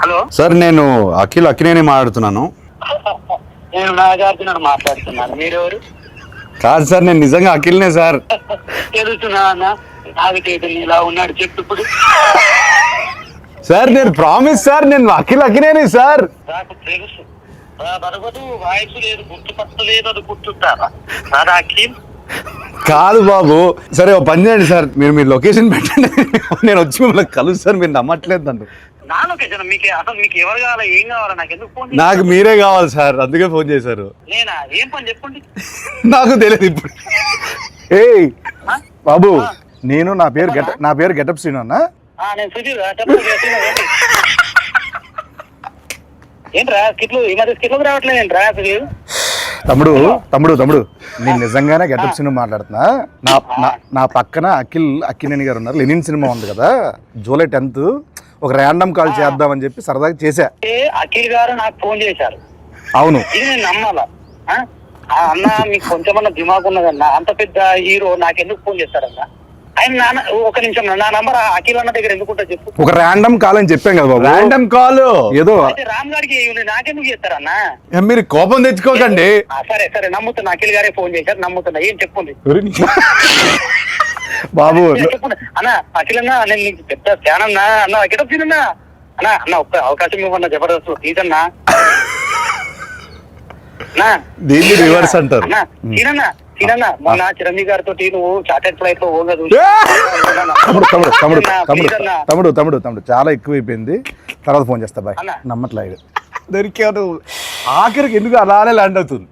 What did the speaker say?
Hello sir నేను అఖిలేని మాట్లాడుతున్నాను. నేను నాగార్జున మాట్లాడుతున్నాను. మీరెవరు? కాదు సార్, నేను నిజంగా అఖిల్నే సార్. తెలుస్తున్నా అన్న, నాగచేతులు ఇలా ఉన్నాడు చెప్పు ఇప్పుడు. సార్ నేను ప్రామిస్ సార్, నేను అఖిలేని సార్. నాకు తెలుసు బరబదు వాయిస్ లేదు, గుర్తుపట్టలేదు, అది గుర్తుంటారా నాదా అఖిల్? కాదు బాబు, సరే ఓ పని చేయండి సార్, మీరు లొకేషన్ పెట్టండి, నేను వచ్చి మిమ్మల్ని కలుస్తాను. మీరు నమ్మట్లేదు నన్ను. నా లొకేషన్ మీకు ఎవరు కావాలా, ఏం కావాలా, నాకు ఎందుకు ఫోన్ నాకు మీరే కావాలి సార్, అందుకే ఫోన్ చేశారు. నేనా? ఏం పని చెప్పండి. నాకు తెలియదు ఇప్పుడు. ఏయ్ బాబు, నేను నా పేరు గెటప్ శ్రీను అన్న. నేను సుధీర్ ఏంట్రా కిట్లు ఈ మధ్య కిట్లకు రావట్లేదు ఏంట్రా సుధీర్? తమ్ముడు తమ్ముడు తమ్ముడు నేను నిజంగానే గెటప్ శ్రీను మాట్లాడుతున్నా. నా పక్కన అక్కినేని గారు ఉన్నారు. లెనిన్ సినిమా ఉంది కదా, జూలై 10th ఒక ర్యాండమ్ కాల్ చేద్దామని చెప్పి సరదాగా చేశా. అఖిల్ గారు నాకు ఫోన్ చేశారు. అవును, ఇది నేను నమ్మాలా? అన్న మీకు కొంచెమన్నా దిమాగ్ ఉన్నదన్న, అంత పెద్ద హీరో నాకెందుకు ఫోన్ చేస్తారన్న? ఆయన నాన్న ఒక నిమిషం, నా నంబర్ అఖిల్ అన్న దగ్గర ఎందుకుంటా చెప్పు. ఒక ర్యాండమ్ కాల్ అని చెప్పాం కదా బాబు. ర్యాండమ్ కాల్ ఏదో అయితే రామ్ గారికి నాకెందుకు చేస్తారన్న? మీరు కోపం తెచ్చుకోకండి. సరే సరే నమ్ముతున్నా, అఖిల్ గారే ఫోన్ చేశారు, నమ్ముతున్నా. ఏం చెప్పండి బాబు. చెప్పండి అన్న. అఖిల్ అన్న, నేను నీకు పెద్ద ఫ్యాన్ అన్నా. అన్న గెటప్ తినన్నా అన్న, అన్న ఒక్క అవకాశం ఇవ్వన్నా, జబర్దస్త్ తీసన్నా. దీన్ని రివర్స్ అంటారు. తినన్నా మొన్న చిరంజీవి గారితో నువ్వు చార్టెడ్ ఫ్లైట్ లో పోగదు. తమ్ముడు చాలా ఎక్కువైపోయింది, తర్వాత ఫోన్ చేస్తా బాయ్. నమ్మట్లేదు. దొరికాడు ఆఖరికి ఎందుకు అలానే ల్యాండ్ అవుతుంది.